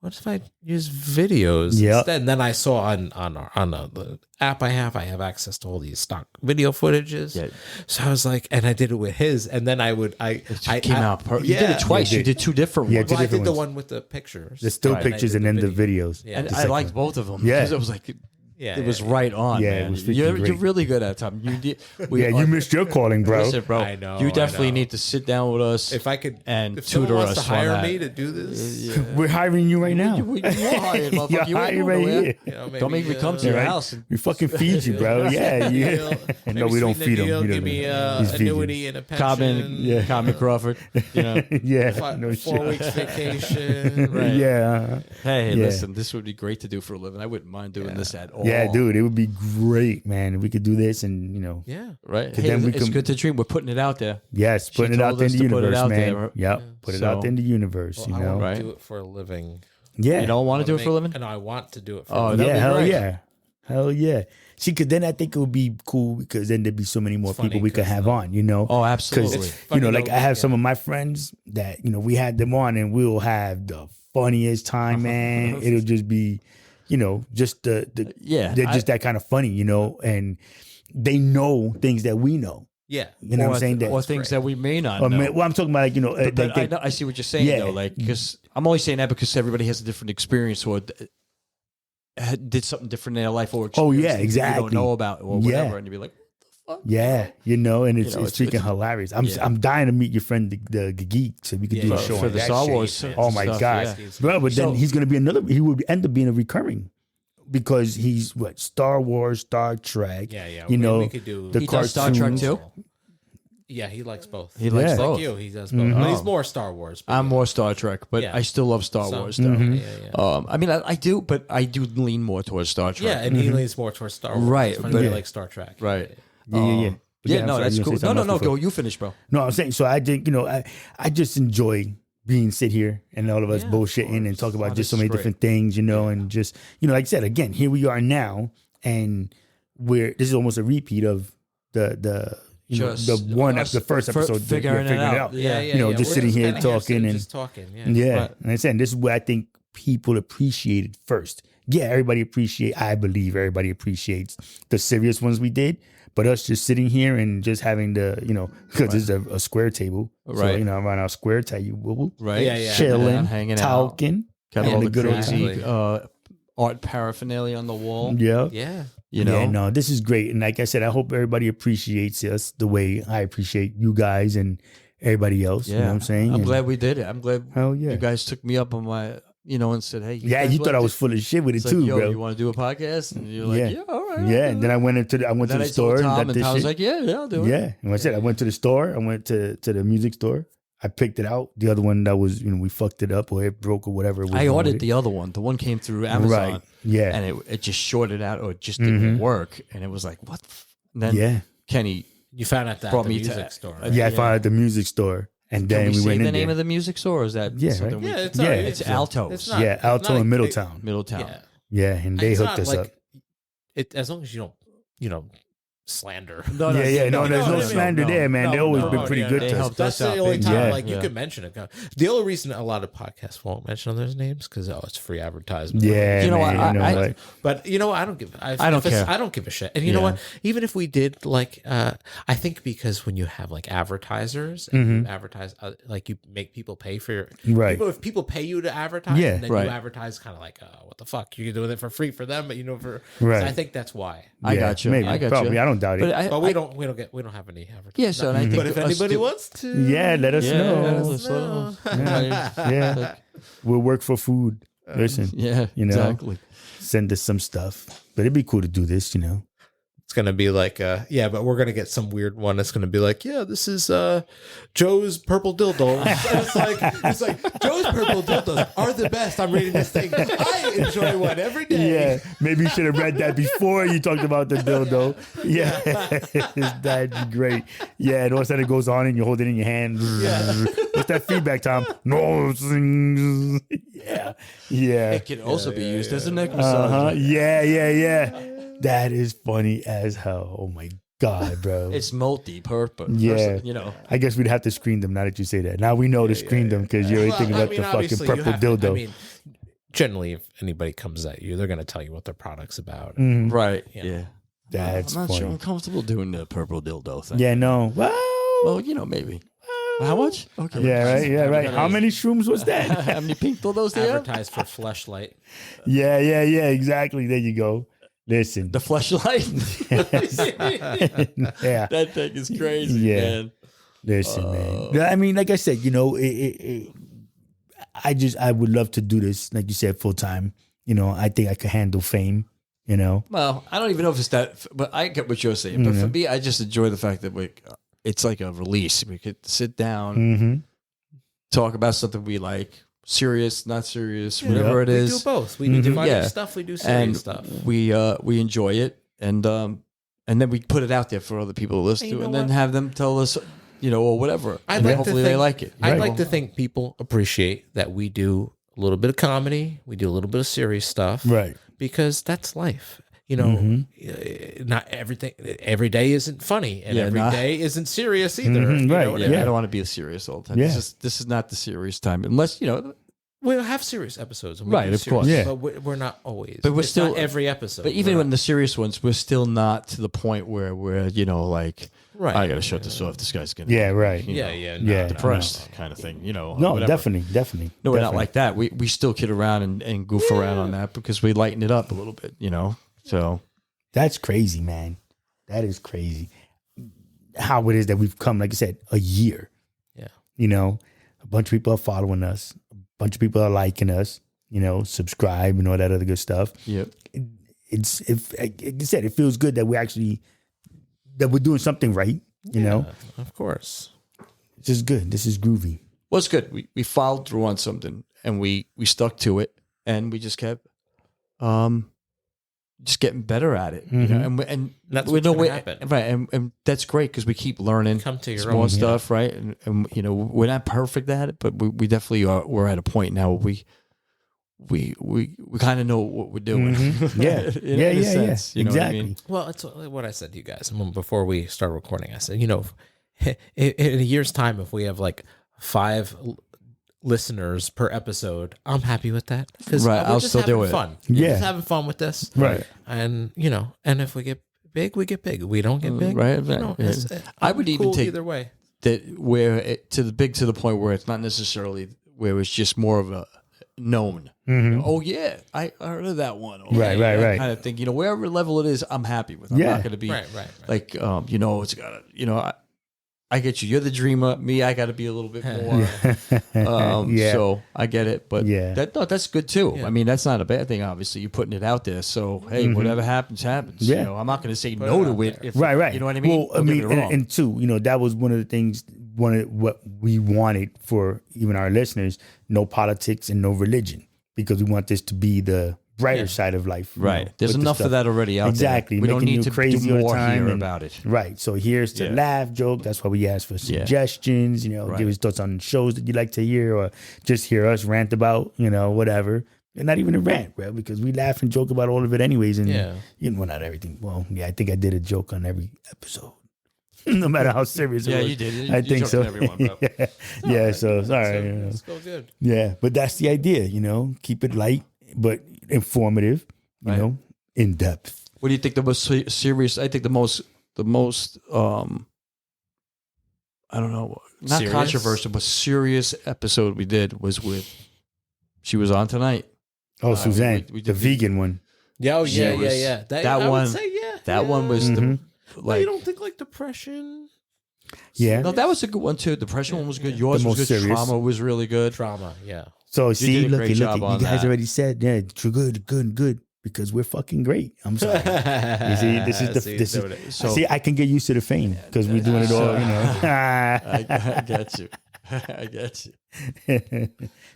what if I use videos Yep. instead? And then I saw on the app I have access to all these stock video footages. Yeah. So I was like, and I did it with his, and then I Came out. You did it twice. You did two different Yeah, ones. two Well, I did different the ones. one with the pictures. The still Right. pictures and then the videos. Yeah. And The I second liked one. both of them. Yeah. Because it was like, Yeah, it was yeah. right on, Yeah, it man. was freaking You're great. really good at it, Tom. You did. You missed your calling, bro. Listen, bro. I know, You I definitely know. need to sit down with us. If I could, and if someone tutor wants us to on hire that. me to do this, We're hiring you right now. You are hired, motherfucker. You're You ain't hired going right nowhere. here. you know, maybe, Don't make me come to your right. house. And, We fucking feed you, bro. Yeah, yeah. Maybe No, we don't sweeten the feed him. deal, We Give don't me know. He's vegan. annuity and a Cottman, pension. Cottman Crawford. You know. Yeah, no 4 shit. weeks vacation. Right. Yeah, Hey, Yeah. listen, this would be great to do for a living. I wouldn't mind doing this at all. yeah, dude. It would be great, man. If we could do this, and Yeah. Right? Then Hey, we it's can- good to dream. We're putting it out there. yes, putting it told out there in us the to put it universe, out man. there. Yep, put it out So- there in the universe. Well, You I know, want Right. to do it for a living. yeah, You don't want to do it for a living? And I want to do it for Oh, a living. that'd yeah, be hell great. yeah, hell yeah. See, because then I think it would be cool because then there'd be so many more It's funny people we could 'cause, have on. You know, Oh, because absolutely. you know, funny like though, I have yeah. some of my friends that we had them on, and we'll have the funniest time, man. It'll just be, just the Yeah, they're just that kind of funny, and they know things that we know. Yeah. You know what I'm saying? or things that we may not Or, know. well, I'm talking about But I know, I see what you're saying, Yeah. though. Like, because I'm only saying that because everybody has a different experience or did something different in their life or Oh, yeah, experienced things that you exactly. don't know about or Yeah. whatever, and you'd be like, yeah, and it's it's freaking hilarious. I'm yeah. I'm dying to meet your friend the geek so we could do Yeah, a for, show for on the that Star shit. Wars. Oh my stuff, god, yeah. bro! But So- then he's gonna be he would end up being a recurring because he's Star Wars, Star Trek. Yeah. we could do the He does Star Trek cartoons. too? Yeah, he likes both. He likes Yeah. both. Like you, he does both. But he's more Star Wars. but I'm yeah. more Star Trek, but Yeah. I still love Star So- Wars, though. Yeah. I mean, I do, but I do lean more towards Star Trek. Yeah, and he leans more towards Star Wars. Right, It's funny, but- he likes Star Trek. Right. Yeah. Yeah, I'm no, sorry, that's you cool. gonna say No, something else go. before? You finish, bro. No, I'm saying so. I think I just enjoy being sit here and all of us Yeah, of bullshitting and talk about Oh, just so this many is great. different things, and just like I said again, here we are now, and this is almost a repeat of the Just the first episode figuring it out. Yeah. just We're sitting here kinda talking and just talking. Yeah. yeah, Right. and I said this is what I think people appreciated first. Yeah, I believe everybody appreciates the serious ones we did, but us just sitting here and just having the because it's a square table, Right. So around our square table, Right? Yeah. chilling, hanging out. talking, Got and all the the good old crazy time. art paraphernalia on the wall. yeah. Yeah. You know? Yeah, no, this is great. And like I said, I hope everybody appreciates us the way I appreciate you guys and everybody else. You know what I'm saying? I'm And- glad we did it. I'm glad Hell yeah. you guys took me up on my, and said, hey. Yeah, guys you thought want I was to- full of shit with it It's too, like, yo, bro. you want to do a podcast? And you're like, Yeah. yeah, all right. Yeah, and then I went to Then the I store told and Tom, got and this Tom was shit. like, yeah, I'll do it. Yeah, and I said I went to the store. I went to the music store. I picked it out. The other one that was, we fucked it up or it broke or whatever. It was I wrong ordered with the other one. The one came through it. Amazon. Right. Yeah. And it just shorted out or it just didn't work. And it was like, what? And then Yeah. Kenny, You found out that Brought at the me to- music store. uh, Yeah, I yeah. found it at the music store. And can then we we say went the in name there. of the music store? Or is that Yeah, something right. we Yeah, it's Yeah. all right. It's Alto's. It's not- Yeah, it's Alto not in a Middletown. Middletown. Yeah. Yeah, and they It's hooked not us up. as long as you don't, slander. No, Yeah, no, there's no no, slander there, man. They always been pretty good They to us. helped That's us out. the only big time, Yeah. like, you Yeah. could mention it. The only reason a lot of podcasts won't mention those names because it's free advertisement. Yeah, You know man, what, I- what? But I don't give. I don't care. I don't give a shit. And you know Yeah. what? Even if we did, like, I think because when you have like advertisers and you advertise, like you make people pay for your Right. If people pay you to advertise, Yeah. and then Right. you advertise, kind of like, what the fuck? You're doing it for free for them, but for Right. I think that's why. I Yeah, got you. maybe, I got probably. you. I don't doubt it. But we don't have any advertising. Yeah, so and I think But if us anybody do- wants to, Yeah, let us Yeah, know. let us know. Yeah. We'll work for food. Listen, Yeah, exactly. send us some stuff. But it'd be cool to do this, It's gonna be like, but we're gonna get some weird one. It's gonna be like, this is Joe's purple dildos. And it's like Joe's purple dildos are the best. I'm reading this thing. I enjoy one every day. Yeah, maybe you should have read that before you talked about the dildo. Yeah, that'd be great. Yeah, and all of a sudden it goes on and you hold it in your hand. What's that feedback, Tom? No. Yeah. It can also be used as a neck Uh-huh. massage. Yeah. That is funny as hell. Oh my God, bro. It's multi-purpose. Yeah. First, I guess we'd have to screen them now that you say that. Now we know to screen them because you're already thinking about the fucking obviously purple dildo. generally, if anybody comes at you, they're going to tell you what their product's about. Right. Yeah. Yeah. That's I'm not funny. sure I'm comfortable doing the purple dildo thing. Yeah, no. Well, maybe. How much? Okay. Yeah, right. Yeah, right. How many shrooms was that? How many pink dildos do you have? Advertise for Fleshlight. Yeah. Exactly. There you go. Listen. The fleshlight. Yeah. That thing is crazy, Yeah. man. Listen, man. I mean, like I said, I would love to do this, like you said, full time. I think I could handle fame. Well, I don't even know if it's that, but I get what you're saying. But for me, I just enjoy the fact that it's like a release. We could sit down, talk about something we like, serious, not serious, whatever it is. We do both. We do funny stuff. We do serious stuff. We enjoy it, and then we put it out there for other people to listen to, and then have them tell us, or whatever. Hopefully they like it. I'd like to think people appreciate that we do a little bit of comedy, we do a little bit of serious stuff, Right. Because that's life. Not everything. Every day isn't funny, and every day isn't serious either. You know what I mean? I don't want to be serious all the time. Yeah. This is not the serious time, unless We'll have serious episodes, and we Right, do of serious, course. Yeah. but we're not always. But we're It's still- not every episode. But even We're in the serious ones, we're still not to the point where we're like, Right. I got to shut this off. This guy's gonna Yeah, right. yeah, depressed kind of thing. No, whatever. definitely. No, we're not like that. We still kid around and goof around on that because we lighten it up a little bit. So That's crazy, man. That is crazy. How it is that we've come, like I said, a year. Yeah. A bunch of people are following us. A bunch of people are liking us. Subscribe and all that other good stuff. yep. Like you said, it feels good that we're doing something right. Of course. This is good. This is groovy. Well, it's good. We followed through on something and we stuck to it and we just kept just getting better at it. And That's we what's know gonna happen. right, and that's great because we keep learning Come to your small own, stuff, right? And we're not perfect at it, but we definitely are. We're at a point now where we kind of know what we're doing. Yeah. in a sense, you know what I exactly. mean? Well, it's what I said to you guys before we start recording. I said, in a year's time, if we have like 5 listeners per episode, I'm happy with that. Because Right, I'll still do it. Fun. Yeah. Just having fun with this. Right. And and if we get big, we get big. We don't get big, Right, it's- I I'm would even cool take- either way. That where it to the point where it's not necessarily where it's just more of a known. Oh yeah, I heard of that one. Oh, Right, yeah, right, that right. kind of thing. Wherever level it is, I'm happy with. I'm Yeah. not going to be Right. like it's got to I get you. You're the dreamer. Me, I got to be a little bit more. Yeah. So I get it, but Yeah. that's good too. Yeah. I mean, that's not a bad thing. Obviously, you're putting it out there. So hey, whatever happens, happens. Yeah. I'm not going to say no it to out it. there. If, Right. You know what I mean? Well, I Don't get mean, me wrong. and two, that was one of the things, what we wanted for even our listeners, no politics and no religion, because we want this to be the brighter side of life. Right. There's with the enough stuff. of that already out Exactly. there. We don't Making need you to crazy do all the more time here and- about it. Right. So here's to Yeah. laugh, joke. That's why we ask for Yeah. suggestions, Right. give us thoughts on shows that you like to hear or just hear us rant about, whatever. And not even a rant, bro, because we laugh and joke about all of it anyways. And, Yeah. well, not everything. Well, yeah, I think I did a joke on every episode. No matter how serious it Yeah, was. you did. I You think joked so. on everyone, bro. yeah, so it's all right. Let's go good. Yeah, but that's the idea, keep it light, but informative, Right. In depth. What do you think the most serious? I think the most I don't know, not Serious? controversial, but serious episode we did was with. She was on tonight. Oh, Suzanne, we the did vegan one. Yeah, Yeah, yeah. that I one- would say, yeah. That yeah. one was Mhm. the Well, like. you don't think like depression, Yeah. No, that was a good one too. Depression one was good. Yours The was most good. serious. Trauma was really good. trauma? Yeah. So see, did a great look, job you on guys that. already said, yeah, true, good, because we're fucking great. I'm sorry. You see, this is this is. So- See, I can get used to the fame because we're doing it all. I get you. I get you.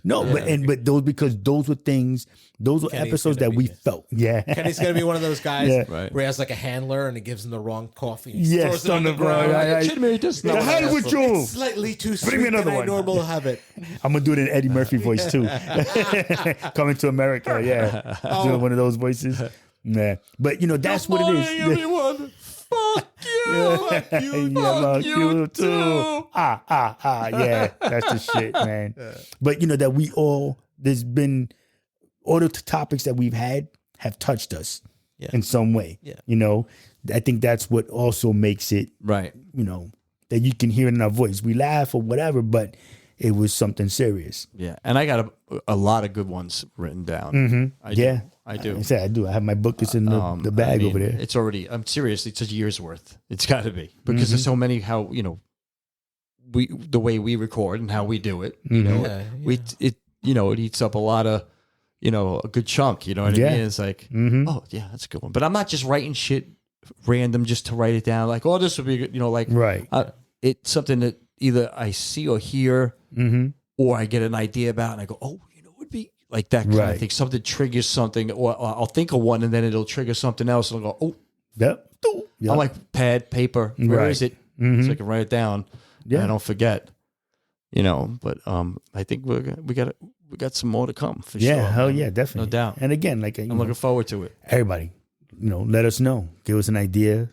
No, but those were things. Those were Kenny's episodes gonna that be we it. felt. Yeah. Kenny's gonna be one of those guys Yeah. Right. where he has like a handler and he gives him the wrong coffee. He Yes, throws it on the bro. ground. Right. Shit, man, just The hell with you. It's slightly too sweet Bring me another than I one. normally have it. I'm gonna do it in Eddie Murphy voice too. Coming to America, yeah. Doing one of those voices. Yeah. But that's what it is. Everyone, fuck you. Fuck you. Yeah, Fuck you too. Yeah, that's the shit, man. But that we all, there's been all the topics that we've had have touched us Yeah. in some way. Yeah. You know, I think that's what also makes it, Right. you know, that you can hear it in our voice. We laugh or whatever, but it was something serious. Yeah. And I got a lot of good ones written down. I do. Yeah. I do. I said I do. I have my book that's in the bag I mean, over there. It's already, I'm serious. It's a year's worth. It's got to be because there's so many, how, you know, the way we record and how we do it, you know, it eats up a lot of, you know, a good chunk, you know what I mean? It's like, oh yeah, that's a good one. But I'm not just writing shit random just to write it down. Like, oh, this would be good. You know, like, Right. It's something that either I see or hear or I get an idea about and I go, oh, you know, it would be like that kind of thing. Something triggers something, or I'll think of one and then it'll trigger something else. And I'll go, oh, Yep. I'm like pad, paper. Where is it? So I can write it down. Yeah. And I don't forget. You know, but I think we got some more to come for sure. Yeah, hell man. yeah, definitely. No doubt. And again, like I'm looking forward to it. everybody, you know, let us know. Give us an idea,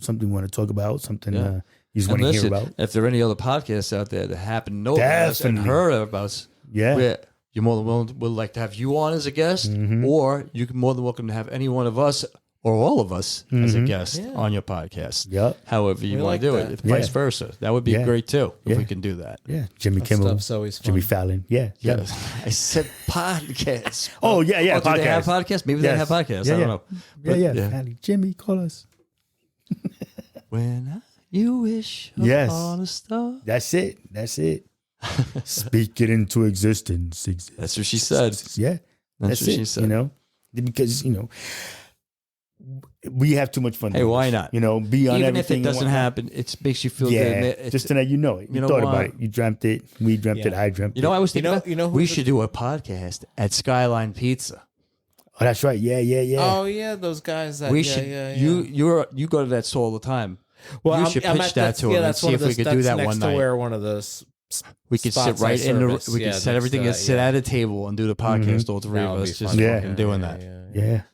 something you want to talk about, something you just want to hear listen, about. if there are any other podcasts out there that happen to know about us and Definitely. heard of us, Yeah. you're more than willing, would like to have you on as a guest, or you can more than welcome to have any one of us or all of us as a guest on your podcast. Yep. However you We want like to do that. it, vice versa. That would be great too if Yeah. we can do that. Yeah. Jimmy Kimmel, stuff's always fun. Jimmy Fallon. Yeah. Yeah, I said podcast. Oh, yeah, yeah. Do they have podcast. podcasts? Maybe they Yes. have podcasts. Yeah, I don't yeah. know. Yeah, But, yeah. Fallon. Jimmy, call us. When you wish Yes. upon a star. That's it. That's it. Speak it into existence. That's what she said. Yeah. That's what it. she said. You know, because, you know, we have too much fun. Hey, doing why this. not? You know, be on Even if everything. it doesn't happen, it makes you feel good. Yeah. It's, Just so that you know it. You, know thought what? about it. You dreamt it. We dreamt it. I dreamt you know, it. I was thinking, You know who we was- should do a podcast at Skyline Pizza. Oh, that's right. Yeah, yeah, yeah. Oh yeah, those guys. That, We yeah, should. Yeah, yeah. You go to that store all the time. Well, you I'm- should I'm pitch at that to him and that's see one if of we those- could do that's that next one to night. where one of those We could sit spots I right in the. service. We Yeah, could set next everything to and that, sit yeah. at a table and do the podcast. All three That of would us be just fun. Yeah. fucking doing that. Yeah. That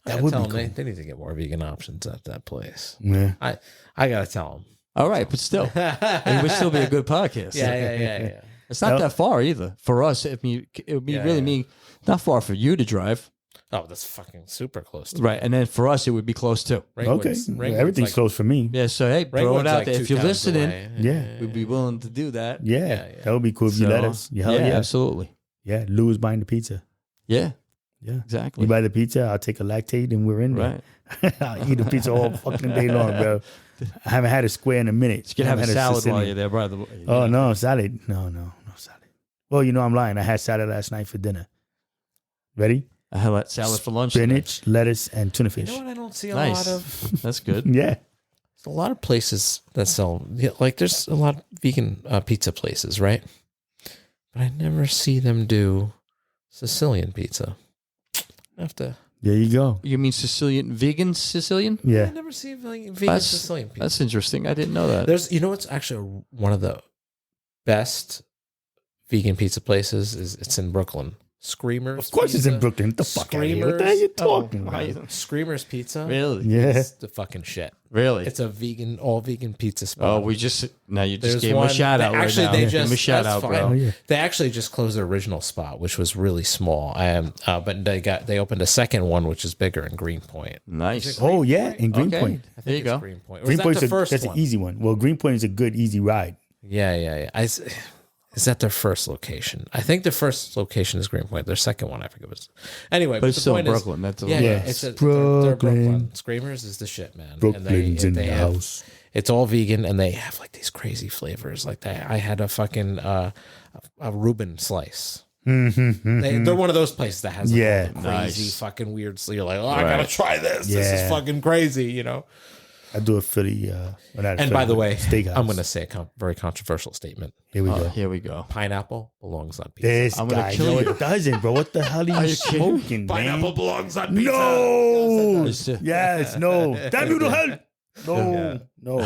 That would would be tell them cool. they need to get more vegan options at that place. Yeah. I gotta tell them. All right, but still, it would still be a good podcast. Yeah. It's not that far either for us. It would be really mean not far for you to drive, Oh, that's fucking super close. To right? And then for us, it would be close too. Okay. Ringwood's Everything's like, close for me. Yeah. So hey, throw Ringwood's it out like there. 2 If you're towns listening, away. Yeah. we'd be willing to do that. Yeah. That would be cool if you let us. Yeah, yeah, yeah. absolutely. Yeah. Lou's buying the pizza. Yeah, Yeah. exactly. You buy the pizza, I'll take a lactate and we're in there. Right. I'll eat a pizza all fucking day long, bro. I haven't had a square in a minute. You can have a I haven't had salad while Sicilian. you're there, by the way. Oh, no, salad. No salad. Well, you know, I'm lying. I had salad last night for dinner. Ready? I had that salad for lunch. Spinach, lettuce, and tuna You fish. know what I don't see a Nice. lot of? That's good. Yeah. There's a lot of places that sell, like there's a lot of vegan pizza places, right? But I never see them do Sicilian pizza. I have to. There you go. You mean Sicilian, vegan Sicilian? I Yeah. never see like vegan That's- Sicilian pizza. That's interesting. I didn't know that. There's, you know, what's actually one of the best vegan pizza places is it's in Brooklyn. Screamers. Of course it's in Pizza. Brooklyn. Get the fuck out of here. What the hell are you talking about? Screamers Pizza. Really? Yeah. It's the fucking shit. Really? It's a vegan, all vegan pizza spot. Oh, you just There's gave him a shout out. Actually, right they now. Give him a just shout that's out, fine. bro. Oh, yeah. They actually just closed their original spot, which was really small. But they opened a second one, which is bigger in Greenpoint. Nice. Oh, yeah. In Okay. Greenpoint. There you go. Greenpoint. Or was that Greenpoint's the first that's one? an easy one. Well, Greenpoint is a good, easy ride. Yeah. Is that their first location? I think their first location is Greenpoint. Their second one, I forget what. Anyway, But it's the still point is- Brooklyn. That's a Yeah, Yeah. it's they're Brooklyn. Brooklyn. Screamers is the shit, man. And Brooklyn's in the have- house. It's all vegan, and they have like these crazy flavors. Like that, I had a fucking a Reuben slice. They're one of those places that has like, Yeah. all the crazy Nice. fucking weird. So you're like, oh, I gotta try this. This Yeah. is fucking crazy, you know. I do a Philly. And by the way, steakhouse. I'm going to say a very controversial statement. Here we go. Here we go. Pineapple belongs on pizza. This I'm gonna guy, kill no, you. it doesn't, bro. What the hell are you you kidding me? smoking, man? belongs on pizza. No. It's, Yes, no. Damn you to hell. No.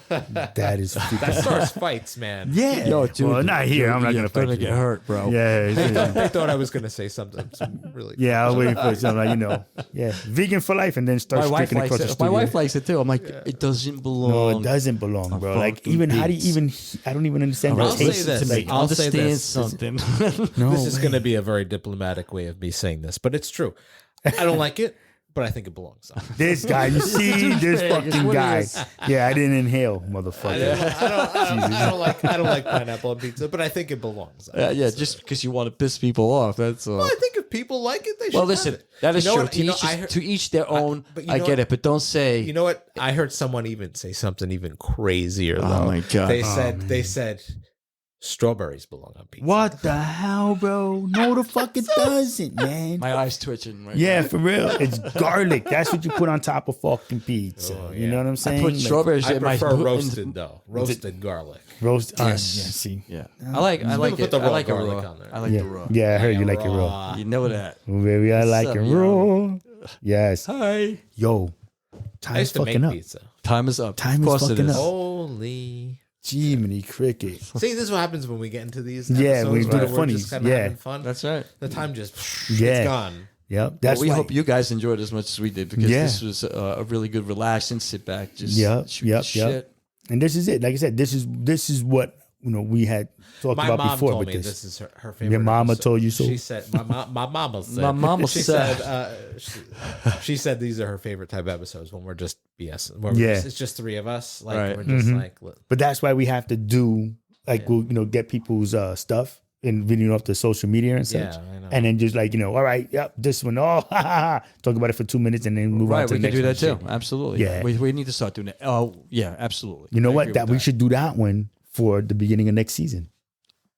That is freaking. That starts fights, man. Yeah. Yo, dude, well, not here. I'm not you're gonna fight gonna you. get hurt, bro. Yeah. They thought I was going to say something really. Yeah, I was waiting for something like, yeah, vegan for life, and then start My wife striking likes across the it. studio. My wife likes it too. I'm like, it doesn't belong. No, it doesn't belong, bro. Like, fucking even how do beats. you even? I don't even understand the I'll say taste. this. To make I'll say understand this. something. No, This is way. going to be a very diplomatic way of me saying this, but it's true. I don't like it, but I think it belongs. This guy, you see, this It's fucking what it guy. is. Yeah, I didn't inhale, motherfucker. I don't like pineapple on pizza, but I think it belongs. Yeah, just because you want to piss people off. That's all. Well, I think if people like it, they should. Well, have listen, it. that is You know true. what? You know, I heard- To each their own. but you I know get what? it, but don't say. You know what? I heard someone even say something even crazier. Though. Oh, my God. They said strawberries belong on pizza. What the hell, bro? No, the fuck it doesn't, man. my eyes twitching. Right Yeah, now. for real. It's garlic. That's what you put on top of fucking pizza. Oh, You yeah. know what I'm saying? put Like, strawberries I in my prefer in- roasted though. Roasted garlic. roast. Yes. Yeah, see. Yeah, I like put it. the I raw like it garlic raw. on there. I like Yeah, the raw. yeah. I heard you like it raw. You know that. Baby, I like What's it up, raw. Yes. Hi. Yo, I time's used to make fucking up. pizza. Time is up. Time of is course fucking it is. up. Holy. Jiminy cricket. See, this is what happens when we get into these. Yeah, episodes when we do where the we're funnies. just kinda Yeah. having fun. That's right. The time just Yeah. it's gone. Yep. That's we why. hope you guys enjoyed as much as we did because Yeah. this was a really good relax and sit back. Just shoot the Yep. shit. And this is it. Like I said, this is what we had talked My about mom before told with me this. this is her favorite. Your mama episode. told you so? She said my mama said. My mama she said. she said these are her favorite type of episodes when we're just BS. Where Yeah. it's just three of us. Like Right. we're just like. But that's why we have to do we'll get people's stuff and video off the social media and such. Yeah, I know. And then just all right, yep, this one, talk about it for 2 minutes and then move on Right, to we the can next do that one. too. Absolutely. Yeah. We need to start doing it. Oh, yeah, absolutely. You know I what? agree That with we should do that one for the beginning of next season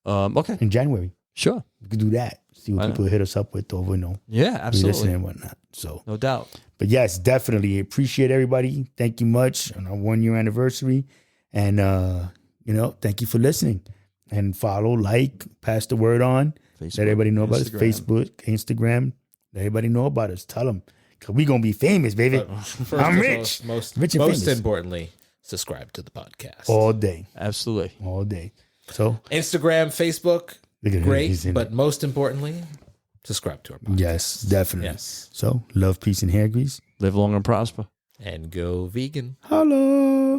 Okay, in January. sure. We could do that. See what Why people hit us up with over, Yeah, we absolutely. listen and whatnot. So, No doubt. but yes, definitely appreciate everybody. Thank you much on our 1 year anniversary, and thank you for listening. And follow, like, pass the word on. Facebook, Let everybody know about us. Instagram. Facebook, Instagram. Let everybody know about us. Tell them, cause we gonna be famous, baby. First I'm and rich. Most Rich and famous. importantly, subscribe to the podcast. All day, Absolutely. all day. So Instagram, Facebook, look at great. he's in But it. most importantly, subscribe to our podcast. Yes, definitely. Yes. So love, peace, and hair grease. Live long and prosper. And go vegan. Hello.